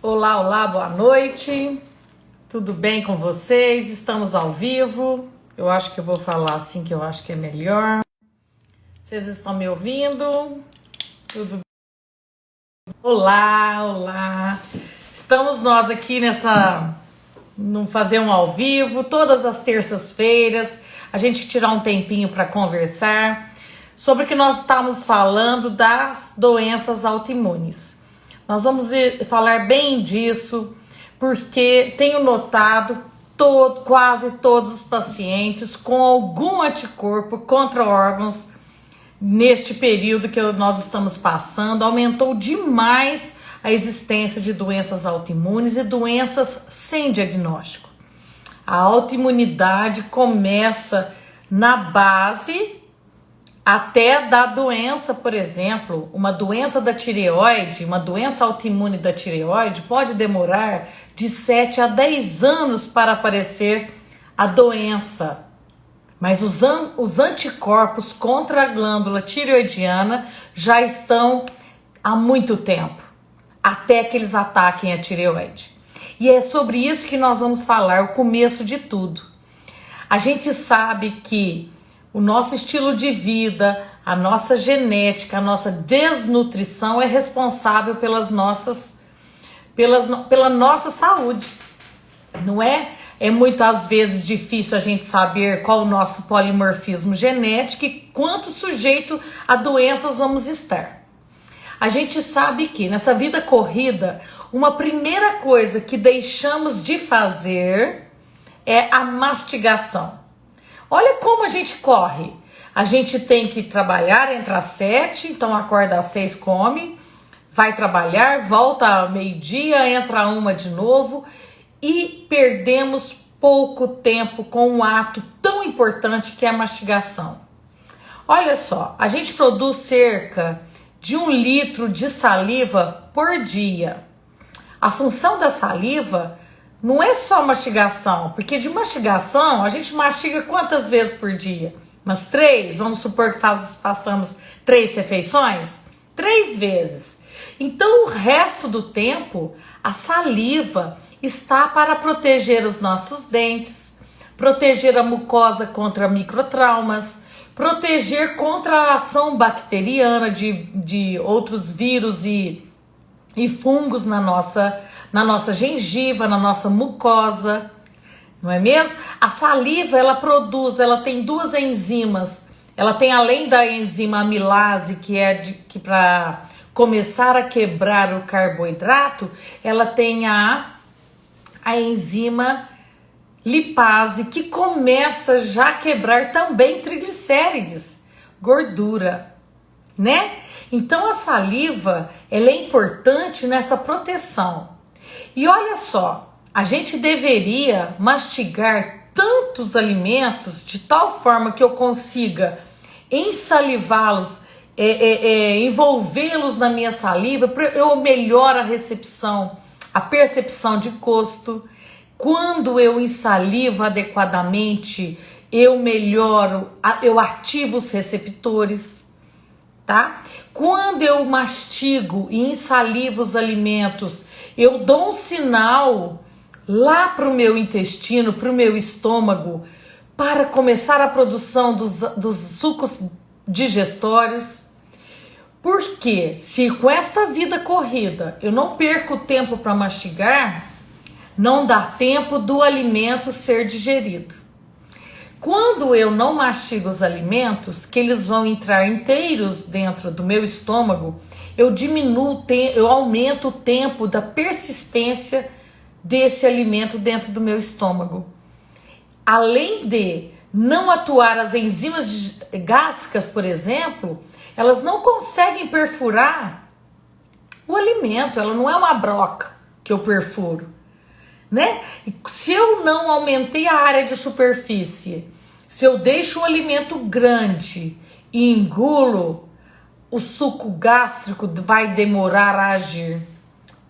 Olá, olá, boa noite. Tudo bem com vocês? Estamos ao vivo. Eu acho que eu vou falar assim que eu acho que é melhor. Vocês estão me ouvindo? Tudo bem? Olá, olá. Estamos nós aqui no fazer um ao vivo todas as terças-feiras. A gente tirar um tempinho para conversar sobre o que nós estamos falando das doenças autoimunes. Nós vamos falar bem disso, porque tenho notado quase todos os pacientes com algum anticorpo contra órgãos neste período que nós estamos passando. Aumentou demais a existência de doenças autoimunes e doenças sem diagnóstico. A autoimunidade começa na base até da doença, por exemplo, uma doença da tireoide, uma doença autoimune da tireoide pode demorar de 7 a 10 anos para aparecer a doença. Mas os anticorpos contra a glândula tireoidiana já estão há muito tempo, até que eles ataquem a tireoide. E é sobre isso que nós vamos falar, o começo de tudo. A gente sabe que o nosso estilo de vida, a nossa genética, a nossa desnutrição é responsável pela nossa saúde, não é? É muitas vezes difícil a gente saber qual o nosso polimorfismo genético e quanto sujeito a doenças vamos estar. A gente sabe que nessa vida corrida, uma primeira coisa que deixamos de fazer é a mastigação. Olha como a gente corre. A gente tem que trabalhar, entra às 7, então acorda às 6, come, vai trabalhar, volta ao meio-dia, entra a 1 de novo e perdemos pouco tempo com um ato tão importante que é a mastigação. Olha só, a gente produz cerca de 1 litro de saliva por dia. A função da saliva não é só mastigação, porque de mastigação a gente mastiga quantas vezes por dia? Umas 3? Vamos supor que façamos 3 refeições? 3 vezes. Então o resto do tempo a saliva está para proteger os nossos dentes, proteger a mucosa contra microtraumas, proteger contra a ação bacteriana de outros vírus e fungos na nossa gengiva, na nossa mucosa, não é mesmo? A saliva, ela tem 2 enzimas. Ela tem, além da enzima amilase, que para começar a quebrar o carboidrato, ela tem a enzima lipase, que começa já a quebrar também triglicérides, gordura, né? Então a saliva, ela é importante nessa proteção. E olha só, a gente deveria mastigar tantos alimentos de tal forma que eu consiga ensalivá-los, envolvê-los na minha saliva, eu melhoro a recepção, a percepção de gosto. Quando eu ensalivo adequadamente, eu melhoro, eu ativo os receptores. Tá? Quando eu mastigo e ensalivo os alimentos, eu dou um sinal lá para o meu intestino, para o meu estômago, para começar a produção dos sucos digestórios. Porque se com esta vida corrida eu não perco tempo para mastigar, não dá tempo do alimento ser digerido. Quando eu não mastigo os alimentos, que eles vão entrar inteiros dentro do meu estômago, eu aumento o tempo da persistência desse alimento dentro do meu estômago. Além de não atuar as enzimas gástricas, por exemplo, elas não conseguem perfurar o alimento, ela não é uma broca que eu perfuro, né? Se eu não aumentei a área de superfície, se eu deixo o alimento grande e engulo, o suco gástrico vai demorar a agir.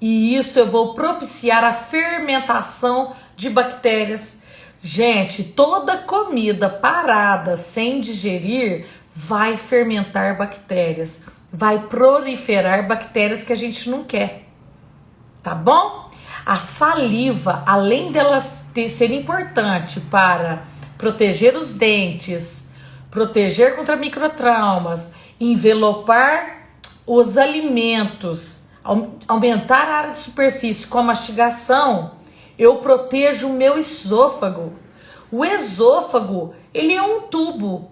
E isso eu vou propiciar a fermentação de bactérias. Gente, toda comida parada sem digerir vai fermentar bactérias, vai proliferar bactérias que a gente não quer. tá bom? A saliva, além dela ser importante para proteger os dentes, proteger contra microtraumas, envelopar os alimentos, aumentar a área de superfície com a mastigação, eu protejo o meu esôfago. O esôfago, ele é um tubo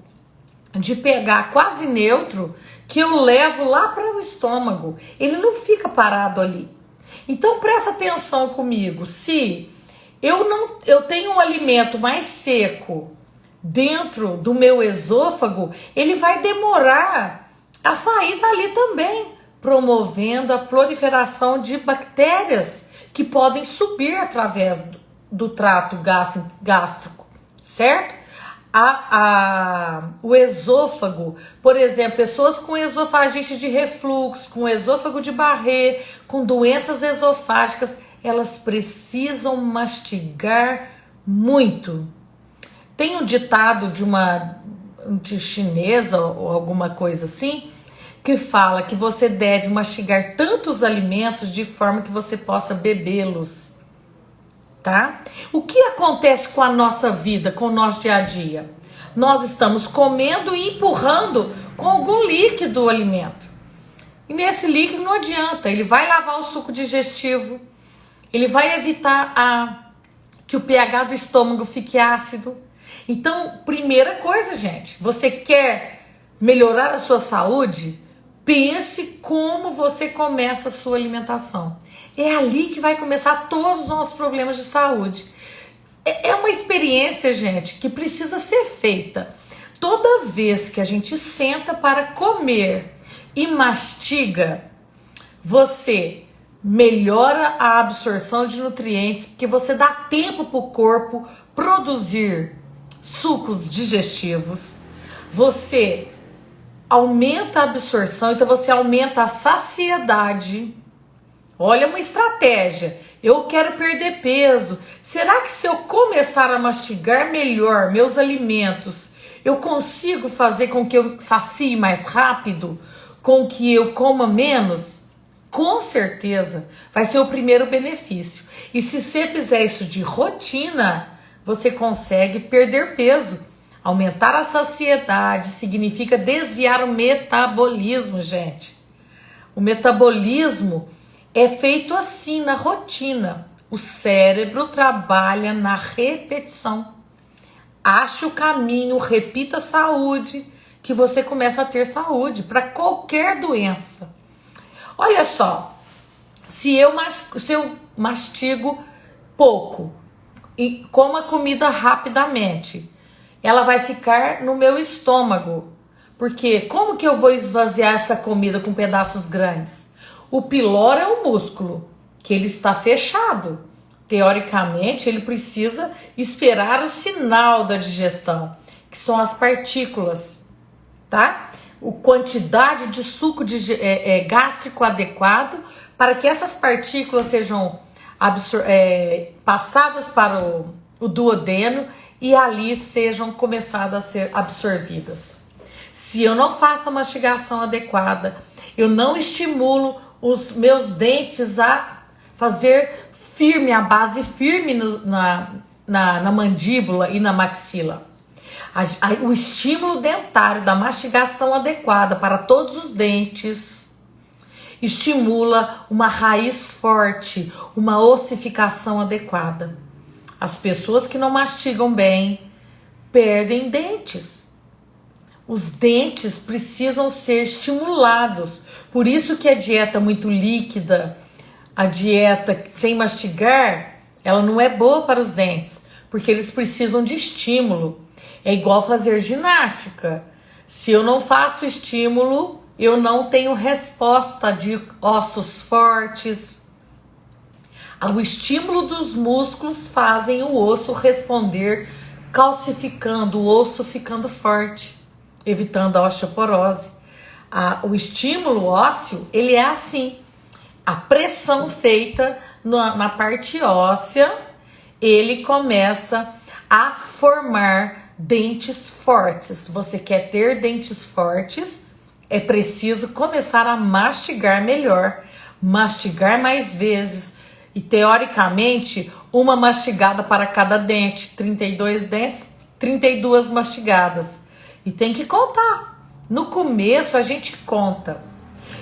de pH quase neutro que eu levo lá para o estômago. Ele não fica parado ali. Então presta atenção comigo. Se eu tenho um alimento mais seco dentro do meu esôfago, ele vai demorar a sair dali também, promovendo a proliferação de bactérias que podem subir através do trato gástrico, certo? O esôfago, por exemplo, pessoas com esofagite de refluxo, com esôfago de Barré, com doenças esofágicas, elas precisam mastigar muito. Tem um ditado de chinesa ou alguma coisa assim, que fala que você deve mastigar tantos alimentos de forma que você possa bebê-los. Tá? O que acontece com a nossa vida, com o nosso dia a dia? Nós estamos comendo e empurrando com algum líquido o alimento. E nesse líquido não adianta, ele vai lavar o suco digestivo, ele vai evitar que o pH do estômago fique ácido. Então, primeira coisa, gente, você quer melhorar a sua saúde? Pense como você começa a sua alimentação. É ali que vai começar todos os nossos problemas de saúde. É uma experiência, gente, que precisa ser feita. Toda vez que a gente senta para comer e mastiga, você melhora a absorção de nutrientes, porque você dá tempo para o corpo produzir sucos digestivos. Você aumenta a absorção, então você aumenta a saciedade. Olha uma estratégia. Eu quero perder peso. Será que se eu começar a mastigar melhor meus alimentos, eu consigo fazer com que eu sacie mais rápido? Com que eu coma menos? Com certeza. Vai ser o primeiro benefício. E se você fizer isso de rotina, você consegue perder peso. Aumentar a saciedade significa desviar o metabolismo, gente. O metabolismo é feito assim, na rotina. O cérebro trabalha na repetição. Ache o caminho, repita a saúde, que você começa a ter saúde para qualquer doença. Olha só, se eu mastigo pouco e como a comida rapidamente, ela vai ficar no meu estômago. Porque como que eu vou esvaziar essa comida com pedaços grandes? O piloro é o músculo, que ele está fechado. Teoricamente, ele precisa esperar o sinal da digestão, que são as partículas, tá? A quantidade de suco gástrico adequado para que essas partículas sejam passadas para o duodeno e ali sejam começadas a ser absorvidas. Se eu não faço a mastigação adequada, eu não estimulo os meus dentes a fazer firme, a base firme na mandíbula e na maxila. O estímulo dentário da mastigação adequada para todos os dentes estimula uma raiz forte, uma ossificação adequada. As pessoas que não mastigam bem perdem dentes. Os dentes precisam ser estimulados. Por isso que a dieta muito líquida, a dieta sem mastigar, ela não é boa para os dentes, porque eles precisam de estímulo. É igual fazer ginástica. Se eu não faço estímulo, eu não tenho resposta de ossos fortes. O estímulo dos músculos fazem o osso responder, calcificando, o osso ficando forte, evitando a osteoporose. O estímulo ósseo, ele é assim. A pressão feita na parte óssea, ele começa a formar dentes fortes. Você quer ter dentes fortes, é preciso começar a mastigar melhor, mastigar mais vezes, E teoricamente, uma mastigada para cada dente, 32 dentes, 32 mastigadas. E tem que contar. No começo a gente conta.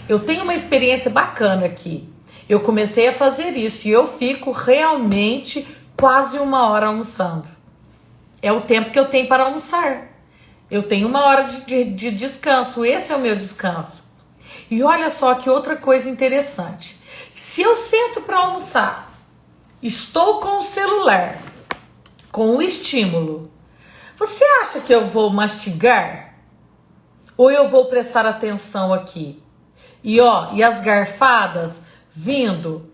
Eu tenho uma experiência bacana aqui. Eu comecei a fazer isso e eu fico realmente quase 1 hora almoçando. É o tempo que eu tenho para almoçar. Eu tenho 1 hora de descanso. Esse é o meu descanso. E olha só que outra coisa interessante. Se eu sento para almoçar, estou com o celular, com o estímulo, você acha que eu vou mastigar? Ou eu vou prestar atenção aqui? E as garfadas vindo.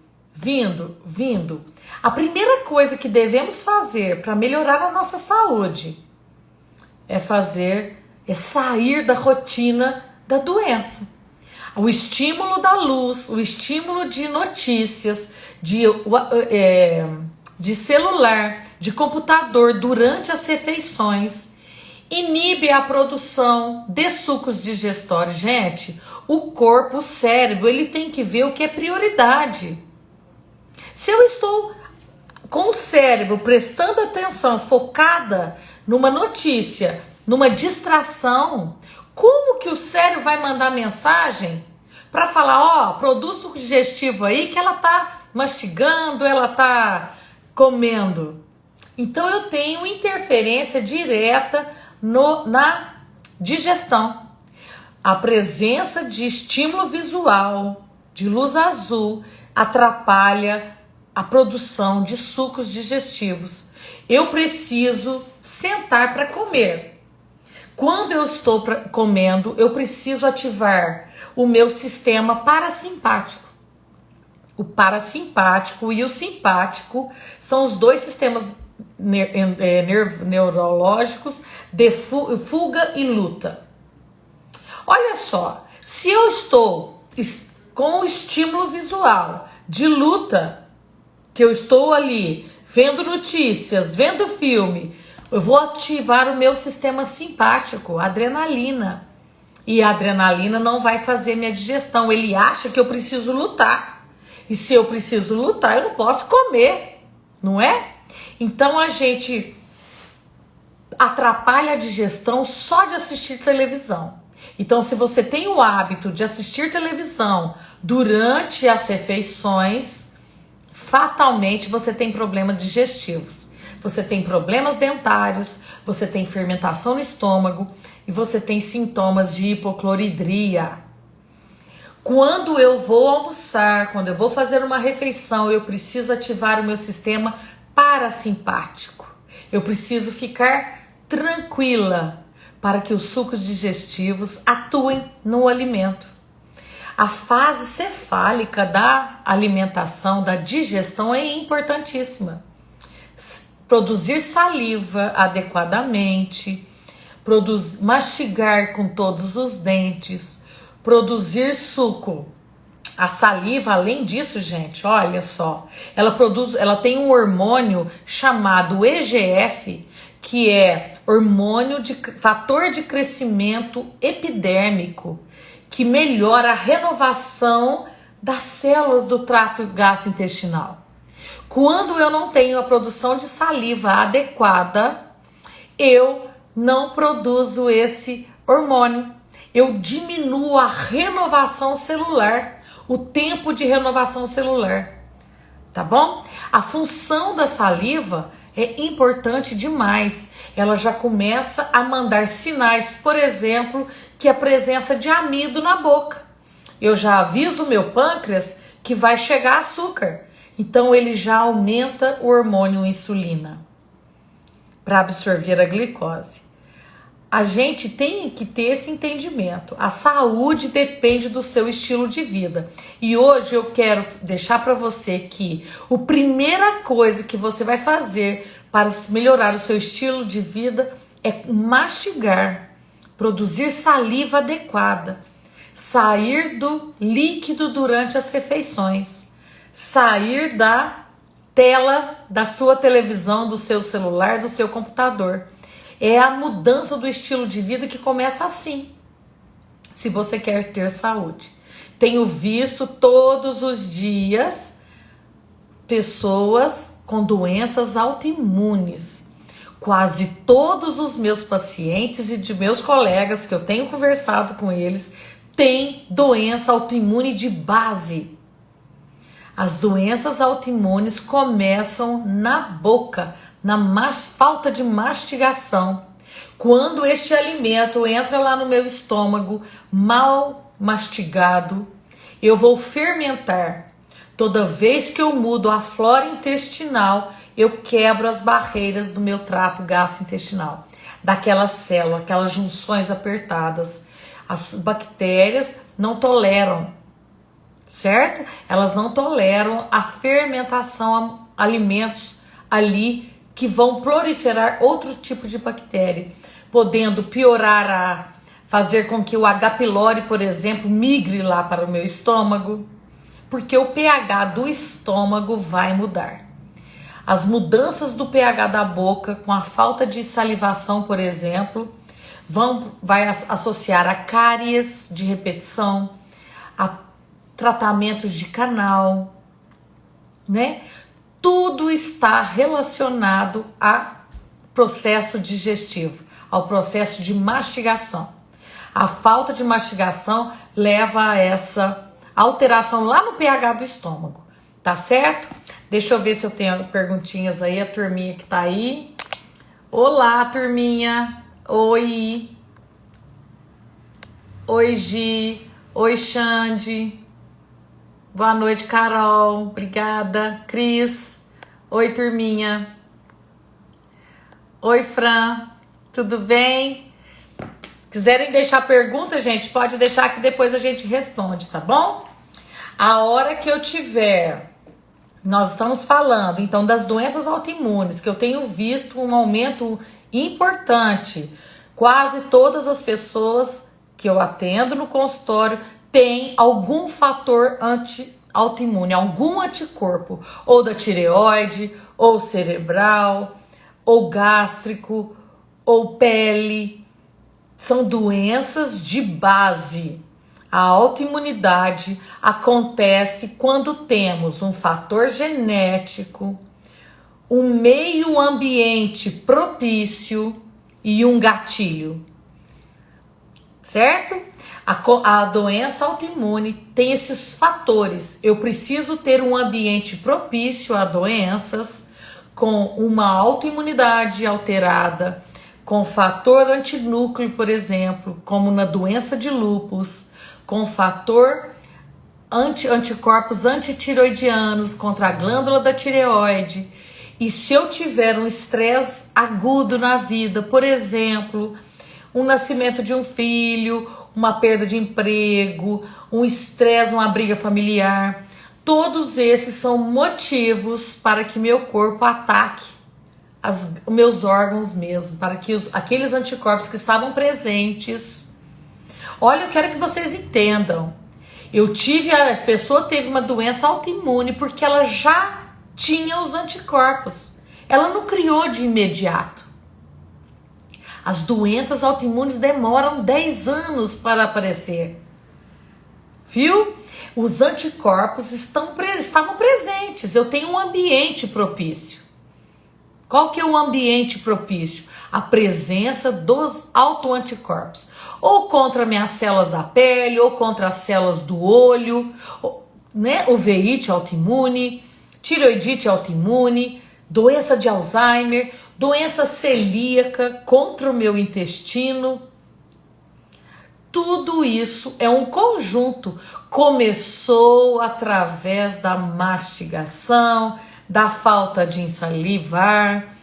A primeira coisa que devemos fazer para melhorar a nossa saúde é sair da rotina da doença. O estímulo da luz, o estímulo de notícias, de celular, de computador durante as refeições, inibe a produção de sucos digestórios. Gente, o corpo, o cérebro, ele tem que ver o que é prioridade. Se eu estou com o cérebro prestando atenção, focada numa notícia, numa distração, como que o cérebro vai mandar mensagem para falar, produz suco digestivo aí que ela tá mastigando, ela tá comendo? Então eu tenho interferência direta na digestão. A presença de estímulo visual, de luz azul, atrapalha a produção de sucos digestivos. Eu preciso sentar para comer. Quando eu estou comendo, eu preciso ativar o meu sistema parasimpático. O parasimpático e o simpático são os dois sistemas neurológicos de fuga e luta. Olha só, se eu estou com o estímulo visual de luta, que eu estou ali vendo notícias, vendo filme, eu vou ativar o meu sistema simpático, a adrenalina. E a adrenalina não vai fazer minha digestão. Ele acha que eu preciso lutar. E se eu preciso lutar, eu não posso comer, não é? Então a gente atrapalha a digestão só de assistir televisão. Então, se você tem o hábito de assistir televisão durante as refeições, fatalmente você tem problemas digestivos. Você tem problemas dentários, você tem fermentação no estômago e você tem sintomas de hipocloridria. Quando eu vou almoçar, quando eu vou fazer uma refeição, eu preciso ativar o meu sistema parasimpático. Eu preciso ficar tranquila para que os sucos digestivos atuem no alimento. A fase cefálica da alimentação, da digestão é importantíssima. Produzir saliva adequadamente, mastigar com todos os dentes, produzir suco. A saliva, além disso, gente, olha só, ela tem um hormônio chamado EGF, que é hormônio de fator de crescimento epidérmico, que melhora a renovação das células do trato gastrointestinal. Quando eu não tenho a produção de saliva adequada, eu não produzo esse hormônio. Eu diminuo a renovação celular, o tempo de renovação celular, tá bom? A função da saliva é importante demais. Ela já começa a mandar sinais, por exemplo, que a presença de amido na boca. Eu já aviso o meu pâncreas que vai chegar açúcar. Então ele já aumenta o hormônio insulina para absorver a glicose. A gente tem que ter esse entendimento. A saúde depende do seu estilo de vida. E hoje eu quero deixar para você que a primeira coisa que você vai fazer para melhorar o seu estilo de vida é mastigar, produzir saliva adequada, sair do líquido durante as refeições, sair da tela da sua televisão, do seu celular, do seu computador. É a mudança do estilo de vida que começa assim, se você quer ter saúde. Tenho visto todos os dias pessoas com doenças autoimunes. Quase todos os meus pacientes e de meus colegas que eu tenho conversado com eles têm doença autoimune de base. As doenças autoimunes começam na boca, na falta de mastigação. Quando este alimento entra lá no meu estômago, mal mastigado, eu vou fermentar. Toda vez que eu mudo a flora intestinal, eu quebro as barreiras do meu trato gastrointestinal, daquela célula, aquelas junções apertadas. As bactérias não toleram, certo? Elas não toleram a fermentação a alimentos ali que vão proliferar outro tipo de bactéria, podendo piorar fazer com que o H. pylori, por exemplo, migre lá para o meu estômago, porque o pH do estômago vai mudar. As mudanças do pH da boca, com a falta de salivação, por exemplo, vai associar a cáries de repetição, a tratamentos de canal, né? Tudo está relacionado ao processo digestivo, ao processo de mastigação. A falta de mastigação leva a essa alteração lá no pH do estômago, tá certo? Deixa eu ver se eu tenho perguntinhas aí, a turminha que tá aí. Olá, turminha. Oi. Oi, Gi. Oi, Xande. Boa noite, Carol. Obrigada. Cris. Oi, turminha. Oi, Fran. Tudo bem? Se quiserem deixar pergunta, gente, pode deixar que depois a gente responde, tá bom? A hora que eu tiver, nós estamos falando, então, das doenças autoimunes, que eu tenho visto um aumento importante. Quase todas as pessoas que eu atendo no consultório têm algum fator autoimune, algum anticorpo, ou da tireoide, ou cerebral, ou gástrico, ou pele. São doenças de base. A autoimunidade acontece quando temos um fator genético, um meio ambiente propício e um gatilho, certo? A doença autoimune tem esses fatores. Eu preciso ter um ambiente propício a doenças com uma autoimunidade alterada, com fator antinúcleo, por exemplo, como na doença de lúpus, com fator anticorpos antitiroidianos contra a glândula da tireoide. E se eu tiver um estresse agudo na vida, por exemplo, um nascimento de um filho, uma perda de emprego, um estresse, uma briga familiar, todos esses são motivos para que meu corpo ataque os meus órgãos mesmo, para que aqueles anticorpos que estavam presentes. Olha, eu quero que vocês entendam. A pessoa teve uma doença autoimune porque ela já tinha os anticorpos. Ela não criou de imediato. As doenças autoimunes demoram 10 anos para aparecer. Viu? Os anticorpos estavam presentes. Eu tenho um ambiente propício. Qual que é o ambiente propício? A presença dos autoanticorpos. Ou contra minhas células da pele, ou contra as células do olho, né? Uveíte autoimune, tireoidite autoimune, doença de Alzheimer, doença celíaca contra o meu intestino. Tudo isso é um conjunto. Começou através da mastigação, da falta de ensalivar,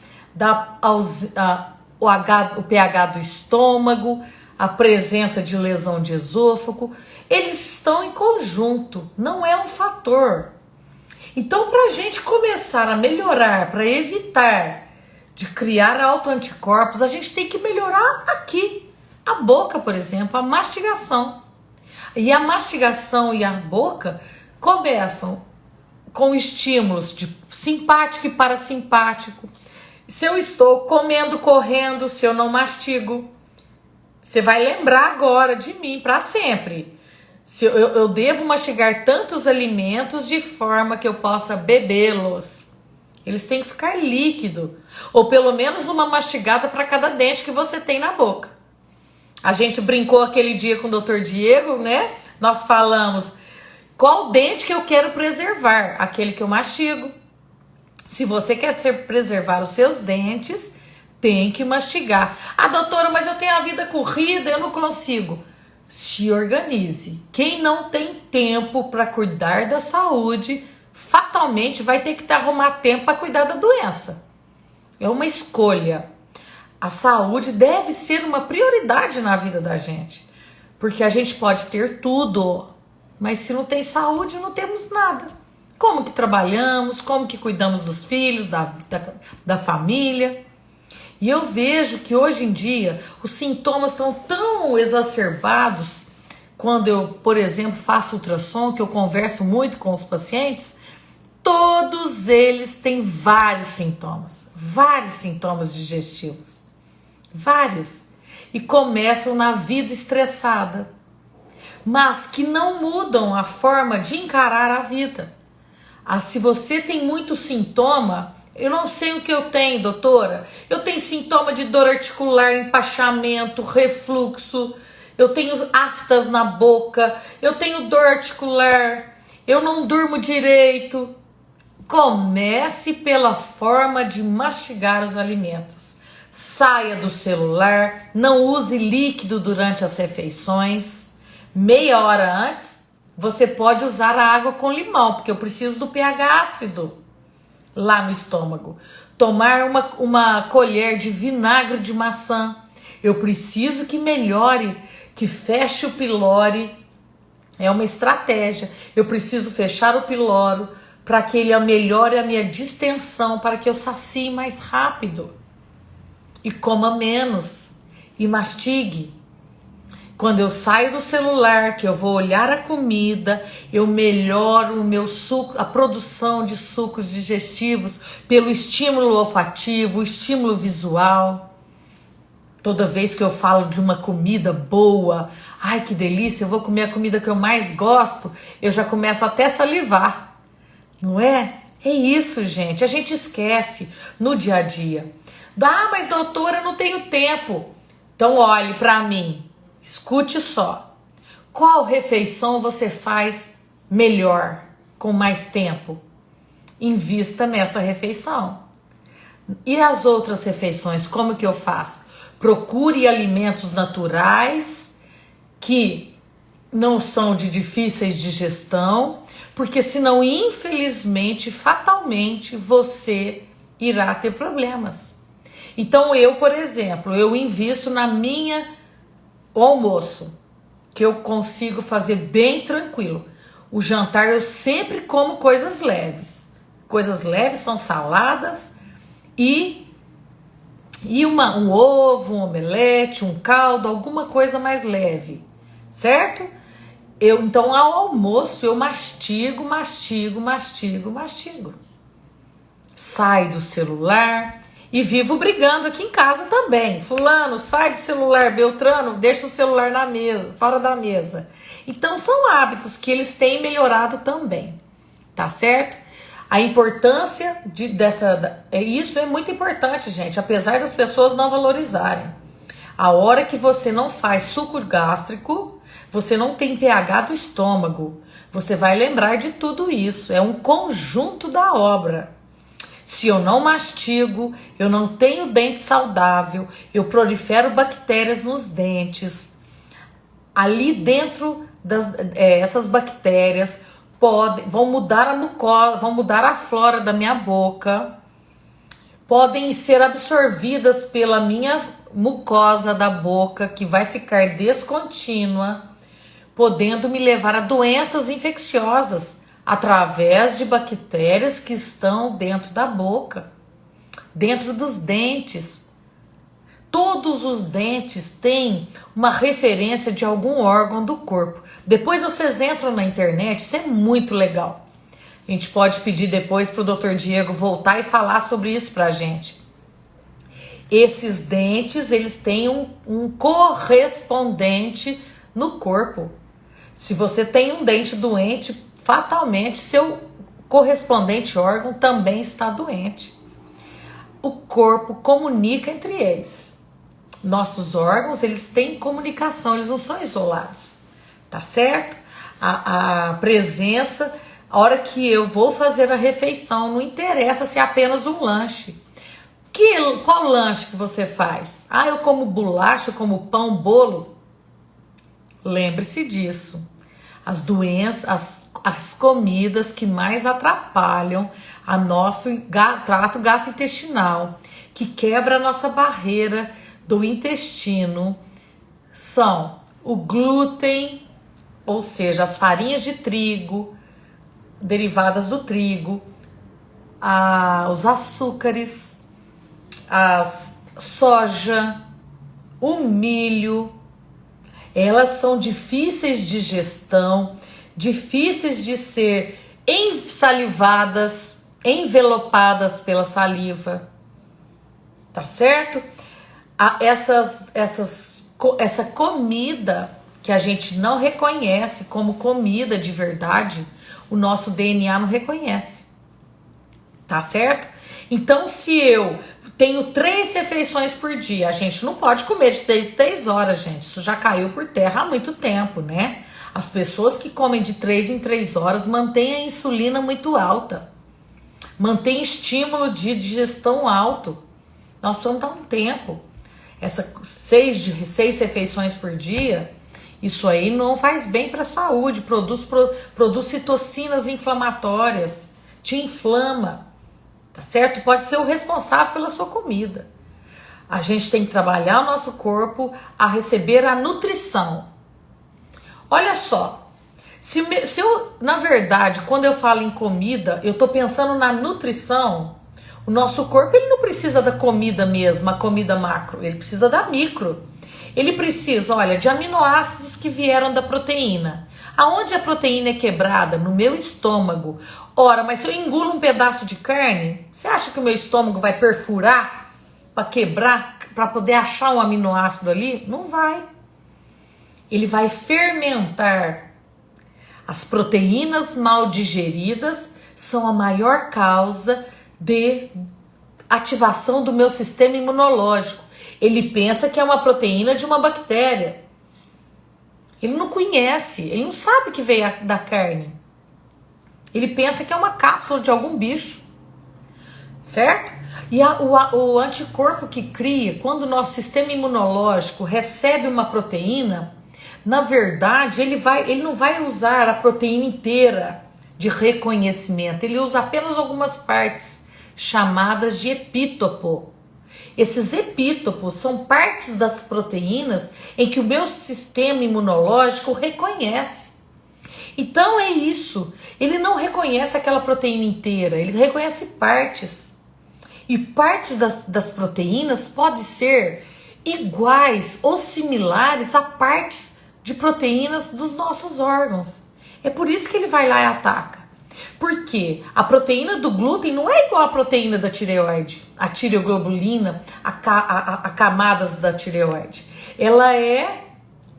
o pH do estômago, a presença de lesão de esôfago. Eles estão em conjunto, não é um fator. Então, para a gente começar a melhorar, para evitar de criar autoanticorpos, a gente tem que melhorar aqui. A boca, por exemplo, a mastigação. E a mastigação e a boca começam com estímulos de simpático e parasimpático. Se eu estou comendo, correndo, se eu não mastigo, você vai lembrar agora de mim para sempre. Se eu devo mastigar tantos alimentos de forma que eu possa bebê-los. Eles têm que ficar líquido. Ou pelo menos uma mastigada para cada dente que você tem na boca. A gente brincou aquele dia com o Dr. Diego, né? Nós falamos, qual dente que eu quero preservar? Aquele que eu mastigo. Se você quer preservar os seus dentes, tem que mastigar. Ah, doutora, mas eu tenho a vida corrida, eu não consigo. Se organize. Quem não tem tempo para cuidar da saúde, fatalmente vai ter que arrumar tempo para cuidar da doença. É uma escolha. A saúde deve ser uma prioridade na vida da gente. Porque a gente pode ter tudo, mas se não tem saúde, não temos nada. Como que trabalhamos, como que cuidamos dos filhos, da família. E eu vejo que hoje em dia os sintomas estão tão exacerbados. Quando eu, por exemplo, faço ultrassom, que eu converso muito com os pacientes, todos eles têm vários sintomas digestivos. Vários. E começam na vida estressada, mas que não mudam a forma de encarar a vida. Se você tem muito sintoma, eu não sei o que eu tenho, doutora. Eu tenho sintoma de dor articular, empachamento, refluxo, eu tenho aftas na boca, eu tenho dor articular, eu não durmo direito. Comece pela forma de mastigar os alimentos. Saia do celular, não use líquido durante as refeições. Meia hora antes, você pode usar a água com limão, porque eu preciso do pH ácido lá no estômago. Tomar uma colher de vinagre de maçã. Eu preciso que melhore, que feche o pylori. É uma estratégia. Eu preciso fechar o pyloro para que ele melhore a minha distensão, para que eu sacie mais rápido. E coma menos. E mastigue. Quando eu saio do celular, que eu vou olhar a comida, eu melhoro o meu suco, a produção de sucos digestivos pelo estímulo olfativo, o estímulo visual. Toda vez que eu falo de uma comida boa, ai que delícia, eu vou comer a comida que eu mais gosto, eu já começo até a salivar, não é? É isso, gente, a gente esquece no dia a dia. Ah, mas doutora, eu não tenho tempo. Então olhe para mim. Escute só, qual refeição você faz melhor, com mais tempo? Invista nessa refeição. E as outras refeições, como que eu faço? Procure alimentos naturais que não são de difíceis de digestão, porque senão, infelizmente, fatalmente, você irá ter problemas. Então eu, por exemplo, eu invisto na minha o almoço, que eu consigo fazer bem tranquilo. O jantar eu sempre como coisas leves. Coisas leves são saladas e um ovo, um omelete, um caldo, alguma coisa mais leve, certo? Então ao almoço eu mastigo. Sai do celular. E vivo brigando aqui em casa também. Fulano, sai do celular. Beltrano, deixa o celular na mesa, fora da mesa. Então são hábitos que eles têm melhorado também. Tá certo? A importância isso é muito importante, gente. Apesar das pessoas não valorizarem. A hora que você não faz suco gástrico, você não tem pH do estômago. Você vai lembrar de tudo isso. É um conjunto da obra. Se eu não mastigo, eu não tenho dente saudável, eu prolifero bactérias nos dentes. Ali dentro, essas bactérias vão mudar a mucosa, vão mudar a flora da minha boca, podem ser absorvidas pela minha mucosa da boca, que vai ficar descontínua, podendo me levar a doenças infecciosas, através de bactérias que estão dentro da boca, dentro dos dentes. Todos os dentes têm uma referência de algum órgão do corpo. Depois vocês entram na internet, isso é muito legal. A gente pode pedir depois para o Dr. Diego voltar e falar sobre isso para a gente. Esses dentes, eles têm um correspondente no corpo. Se você tem um dente doente, fatalmente seu correspondente órgão também está doente. O corpo comunica entre eles. Nossos órgãos, eles têm comunicação, eles não são isolados, tá certo? A presença, a hora que eu vou fazer a refeição, não interessa se é apenas um lanche. Qual lanche que você faz? Ah, eu como bolacha, eu como pão, bolo. Lembre-se disso. As doenças, as comidas que mais atrapalham a nosso trato gastrointestinal, que quebra a nossa barreira do intestino, são o glúten, ou seja, as farinhas de trigo, derivadas do trigo, os açúcares, a soja, o milho. Elas são difíceis de digestão, difíceis de ser salivadas, envelopadas pela saliva, tá certo? Essa comida que a gente não reconhece como comida de verdade, o nosso DNA não reconhece, tá certo? Então, se eu tenho 3 refeições por dia, a gente não pode comer de 3 horas, gente. Isso já caiu por terra há muito tempo, né? As pessoas que comem de 3 em 3 horas mantêm a insulina muito alta, mantêm estímulo de digestão alto. Nós precisamos dar um tempo. Essas 6 refeições por dia, isso aí não faz bem para a saúde, produz citocinas inflamatórias, te inflama. Tá certo? Pode ser o responsável pela sua comida. A gente tem que trabalhar o nosso corpo a receber a nutrição. Olha só, se eu, na verdade, quando eu falo em comida, eu tô pensando na nutrição, o nosso corpo ele não precisa da comida mesmo, a comida macro, ele precisa da micro. Ele precisa, olha, de aminoácidos que vieram da proteína. Aonde a proteína é quebrada? No meu estômago. Ora, mas se eu engulo um pedaço de carne, você acha que o meu estômago vai perfurar para quebrar, para poder achar um aminoácido ali? Não vai. Ele vai fermentar. As proteínas mal digeridas são a maior causa de ativação do meu sistema imunológico. Ele pensa que é uma proteína de uma bactéria. Ele não conhece, ele não sabe que veio da carne. Ele pensa que é uma cápsula de algum bicho, certo? E o anticorpo que cria, quando o nosso sistema imunológico recebe uma proteína, na verdade, ele não vai usar a proteína inteira de reconhecimento, ele usa apenas algumas partes, chamadas de epítopo. Esses epítopos são partes das proteínas em que o meu sistema imunológico reconhece. Então é isso, ele não reconhece aquela proteína inteira, ele reconhece partes. E partes das proteínas podem ser iguais ou similares a partes de proteínas dos nossos órgãos. É por isso que ele vai lá e ataca. Porque a proteína do glúten não é igual à proteína da tireoide, a tireoglobulina, a camadas da tireoide. Ela é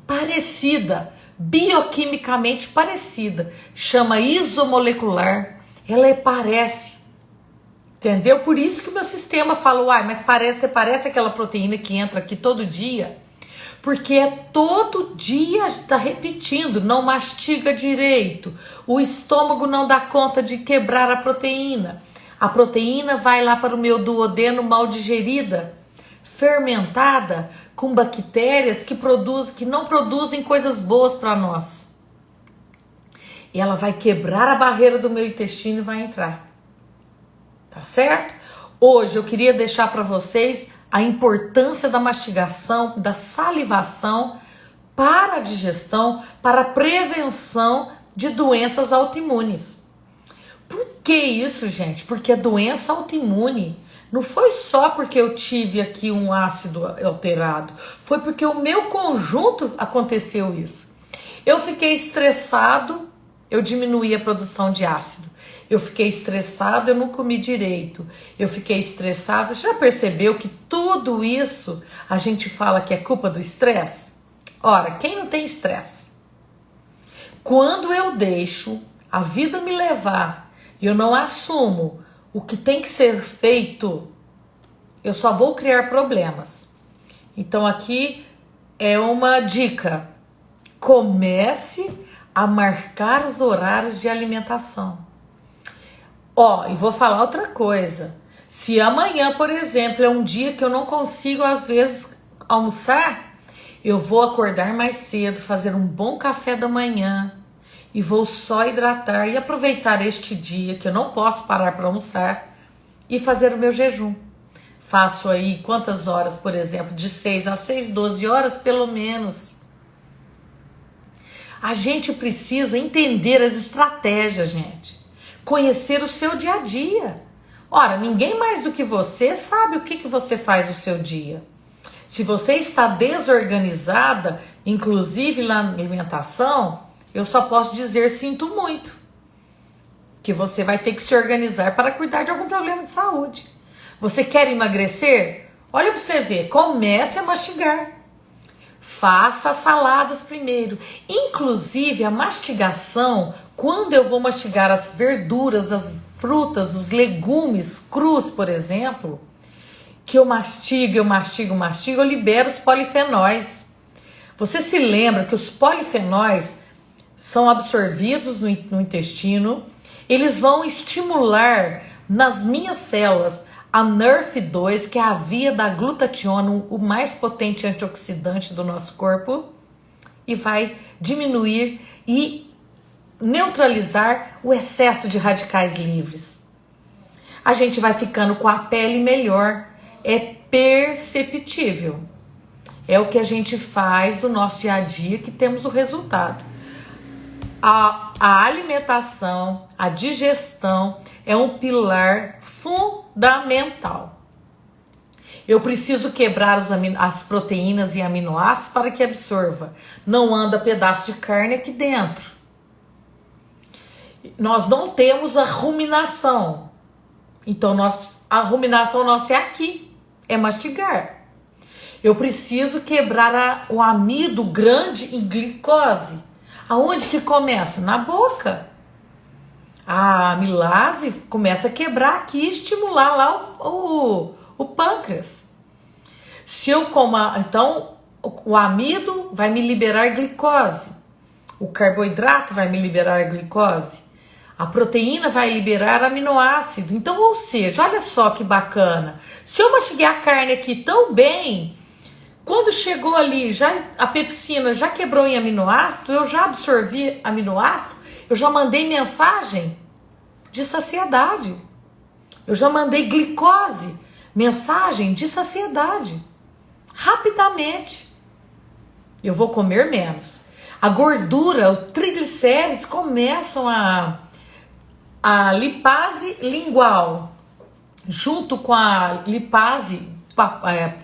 parecida, bioquimicamente parecida, chama isomolecular, ela parece, entendeu? Por isso que o meu sistema fala, mas parece aquela proteína que entra aqui todo dia, porque é todo dia está repetindo, não mastiga direito, o estômago não dá conta de quebrar a proteína vai lá para o meu duodeno mal digerida, fermentada, com bactérias que não produzem coisas boas para nós. E ela vai quebrar a barreira do meu intestino e vai entrar. Tá certo? Hoje eu queria deixar para vocês a importância da mastigação, da salivação para a digestão, para a prevenção de doenças autoimunes. Por que isso, gente? Porque a doença autoimune não foi só porque eu tive aqui um ácido alterado, foi porque o meu conjunto aconteceu isso. Eu fiquei estressado, eu diminuí a produção de ácido. Eu fiquei estressado, eu não comi direito. Eu fiquei estressado. Você já percebeu que tudo isso a gente fala que é culpa do estresse? Ora, quem não tem estresse? Quando eu deixo a vida me levar e eu não assumo o que tem que ser feito, eu só vou criar problemas. Então aqui é uma dica. Comece a marcar os horários de alimentação. E vou falar outra coisa. Se amanhã, por exemplo, é um dia que eu não consigo, às vezes, almoçar, eu vou acordar mais cedo, fazer um bom café da manhã e vou só hidratar e aproveitar este dia que eu não posso parar para almoçar e fazer o meu jejum. Faço aí quantas horas, por exemplo, de 6 a 6, 12 horas pelo menos. A gente precisa entender as estratégias, gente. Conhecer o seu dia a dia. Ora, ninguém mais do que você sabe o que você faz no seu dia. Se você está desorganizada, inclusive na alimentação, eu só posso dizer sinto muito. Que você vai ter que se organizar para cuidar de algum problema de saúde. Você quer emagrecer? Olha para você ver, comece a mastigar. Faça as saladas primeiro. Inclusive a mastigação, quando eu vou mastigar as verduras, as frutas, os legumes crus, por exemplo, que eu mastigo, eu libero os polifenóis. Você se lembra que os polifenóis são absorvidos no intestino, eles vão estimular nas minhas células a NRF2, que é a via da glutationa, o mais potente antioxidante do nosso corpo, e vai diminuir e neutralizar o excesso de radicais livres. A gente vai ficando com a pele melhor, é perceptível. É o que a gente faz do nosso dia a dia que temos o resultado. A alimentação, a digestão é um pilar fundamental. Eu preciso quebrar as proteínas e aminoácidos para que absorva. Não anda pedaço de carne aqui dentro. Nós não temos a ruminação. Então a ruminação nossa é aqui, é mastigar. Eu preciso quebrar o amido grande em glicose. Aonde que começa? Na boca. A amilase começa a quebrar aqui e estimular lá o pâncreas. Se eu comer, então o amido vai me liberar glicose. O carboidrato vai me liberar glicose. A proteína vai liberar aminoácido. Então, ou seja, olha só que bacana. Se eu mastiguei a carne aqui tão bem, quando chegou ali, a pepsina já quebrou em aminoácido, eu já absorvi aminoácido, eu já mandei mensagem de saciedade. Eu já mandei glicose, mensagem de saciedade. Rapidamente. Eu vou comer menos. A gordura, os triglicérides começam a lipase lingual, junto com a lipase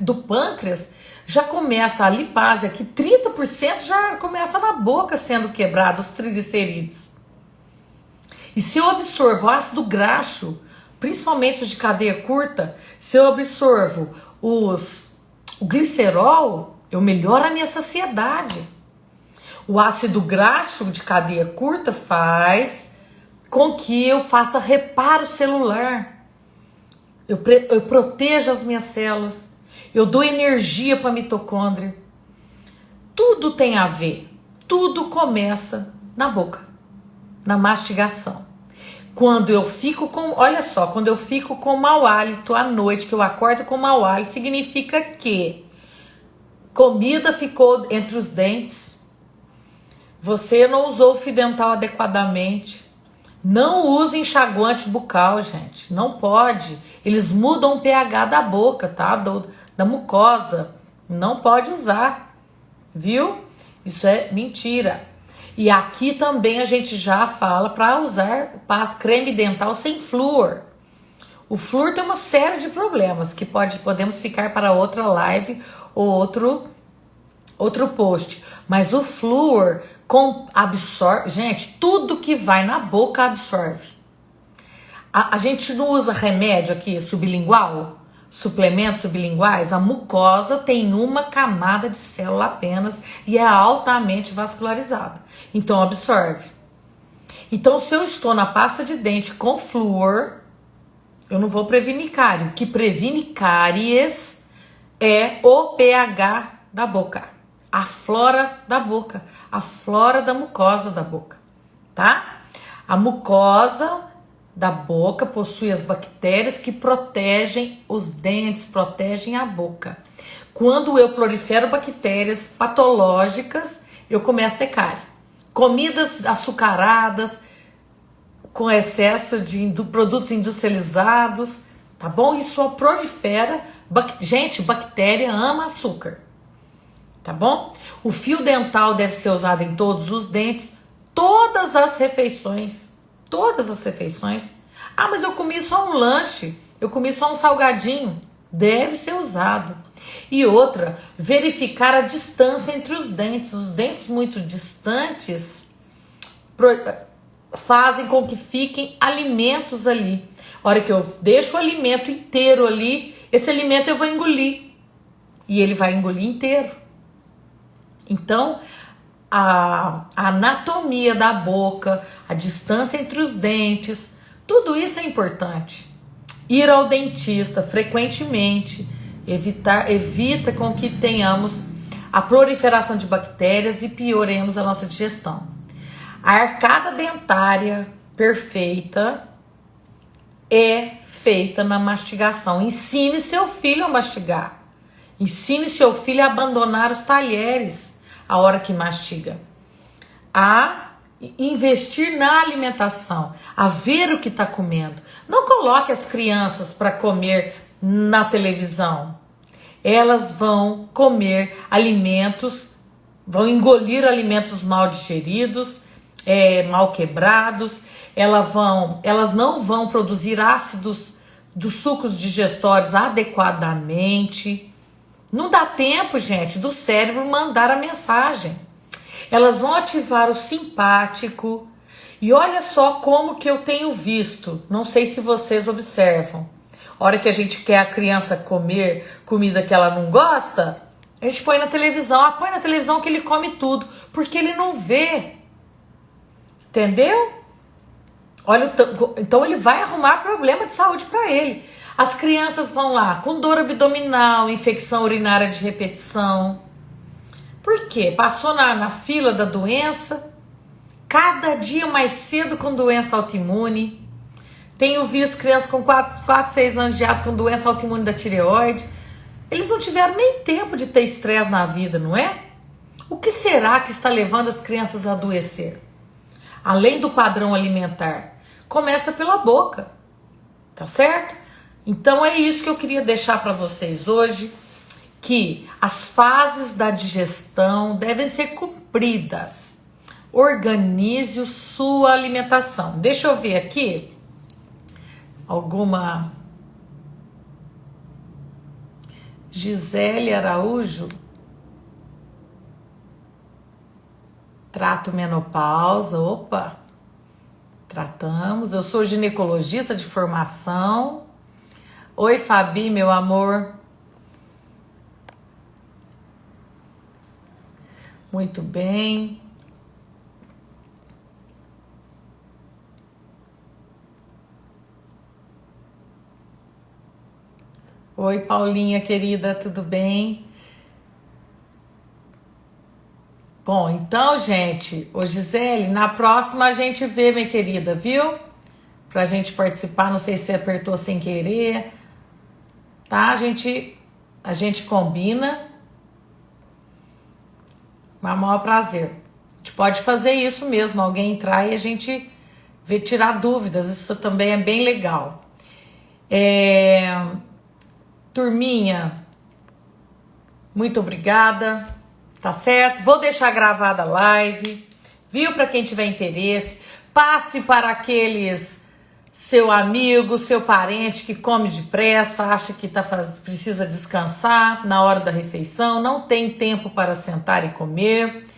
do pâncreas, já começa a lipase aqui, 30% já começa na boca sendo quebrado, os triglicerídeos. E se eu absorvo ácido graxo, principalmente os de cadeia curta, se eu absorvo o glicerol, eu melhoro a minha saciedade. O ácido graxo de cadeia curta faz com que eu faça reparo celular. Eu protejo as minhas células. Eu dou energia para a mitocôndria. Tudo tem a ver. Tudo começa na boca, na mastigação. Quando eu fico quando eu fico com mau hálito à noite, que eu acordo com mau hálito, significa que comida ficou entre os dentes, você não usou o fio dental adequadamente. Não use enxaguante bucal, gente. Não pode. Eles mudam o pH da boca, tá? Da mucosa. Não pode usar. Viu? Isso é mentira. E aqui também a gente já fala para usar creme dental sem flúor. O flúor tem uma série de problemas que podemos ficar para outra live ou outro post. Mas o flúor absorve, gente, tudo que vai na boca absorve. A gente não usa remédio aqui sublingual, suplementos sublinguais, a mucosa tem uma camada de célula apenas e é altamente vascularizada. Então absorve. Então, se eu estou na pasta de dente com flúor, eu não vou prevenir cárie. O que previne cáries é o pH da boca, a flora da boca, a flora da mucosa da boca, tá? A mucosa da boca possui as bactérias que protegem os dentes, protegem a boca. Quando eu prolifero bactérias patológicas, eu começo a ter cárie. Comidas açucaradas, com excesso de produtos industrializados, tá bom? Isso prolifera. Gente, bactéria ama açúcar, tá bom? O fio dental deve ser usado em todos os dentes, todas as refeições. Todas as refeições. Ah, mas eu comi só um lanche, eu comi só um salgadinho. Deve ser usado. E outra, verificar a distância entre os dentes. Os dentes muito distantes fazem com que fiquem alimentos ali. A hora que eu deixo o alimento inteiro ali, esse alimento eu vou engolir. E ele vai engolir inteiro. Então, a anatomia da boca, a distância entre os dentes, tudo isso é importante. Ir ao dentista frequentemente evita com que tenhamos a proliferação de bactérias e pioremos a nossa digestão. A arcada dentária perfeita é feita na mastigação. Ensine seu filho a mastigar. Ensine seu filho a abandonar os talheres a hora que mastiga. A investir na alimentação, a ver o que está comendo. Não coloque as crianças para comer na televisão. Elas vão comer alimentos, vão engolir alimentos mal digeridos, mal quebrados. Elas não vão produzir ácidos dos sucos digestórios adequadamente. Não dá tempo, gente, do cérebro mandar a mensagem. Elas vão ativar o simpático. E olha só como que eu tenho visto. Não sei se vocês observam. A hora que a gente quer a criança comer comida que ela não gosta, a gente põe na televisão. Põe na televisão que ele come tudo. Porque ele não vê. Entendeu? Olha, então ele vai arrumar problema de saúde para ele. As crianças vão lá com dor abdominal, infecção urinária de repetição. Por quê? Passou na fila da doença, cada dia mais cedo com doença autoimune. Tenho visto crianças com 4, 6 anos de idade com doença autoimune da tireoide. Eles não tiveram nem tempo de ter estresse na vida, não é? O que será que está levando as crianças a adoecer? Além do padrão alimentar, começa pela boca, tá certo? Então é isso que eu queria deixar para vocês hoje, que as fases da digestão devem ser cumpridas. Organize sua alimentação. Deixa eu ver aqui alguma... Gisele Araújo. Trato menopausa. Opa! Tratamos. Eu sou ginecologista de formação. Oi, Fabi, meu amor. Muito bem. Oi, Paulinha, querida, tudo bem? Bom, então, gente, ô Gisele, na próxima a gente vê, minha querida, viu? Pra gente participar, não sei se você apertou sem querer, tá? A gente combina. Mas é o maior prazer. A gente pode fazer isso mesmo, alguém entrar e a gente ver, tirar dúvidas, isso também é bem legal. Turminha, muito obrigada, tá certo? Vou deixar gravada a live, viu? Para quem tiver interesse, passe para aqueles seu amigo, seu parente que come depressa, acha que precisa descansar na hora da refeição, não tem tempo para sentar e comer.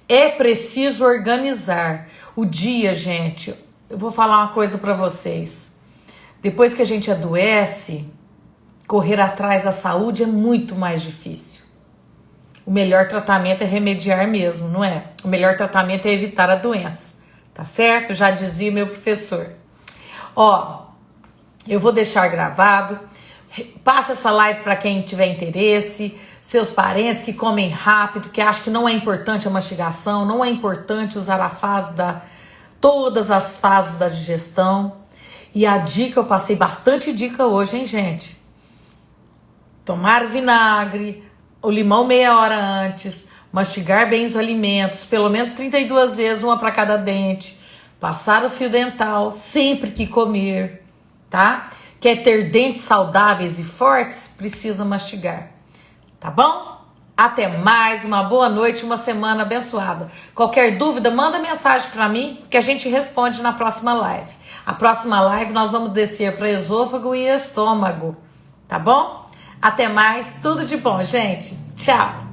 É preciso organizar o dia, gente. Eu vou falar uma coisa para vocês. Depois que a gente adoece, correr atrás da saúde é muito mais difícil. O melhor tratamento é remediar mesmo, não é? O melhor tratamento é evitar a doença, tá certo? Já dizia meu professor. Ó, eu vou deixar gravado. Passa essa live para quem tiver interesse, seus parentes que comem rápido, que acham que não é importante a mastigação, não é importante usar todas as fases da digestão. E a dica, eu passei bastante dica hoje, hein, gente? Tomar vinagre, o limão meia hora antes, mastigar bem os alimentos, pelo menos 32 vezes, uma para cada dente, passar o fio dental sempre que comer, tá? Quer ter dentes saudáveis e fortes? Precisa mastigar, tá bom? Até mais, uma boa noite, uma semana abençoada. Qualquer dúvida, manda mensagem para mim que a gente responde na próxima live. A próxima live nós vamos descer para esôfago e estômago, tá bom? Até mais, tudo de bom, gente. Tchau!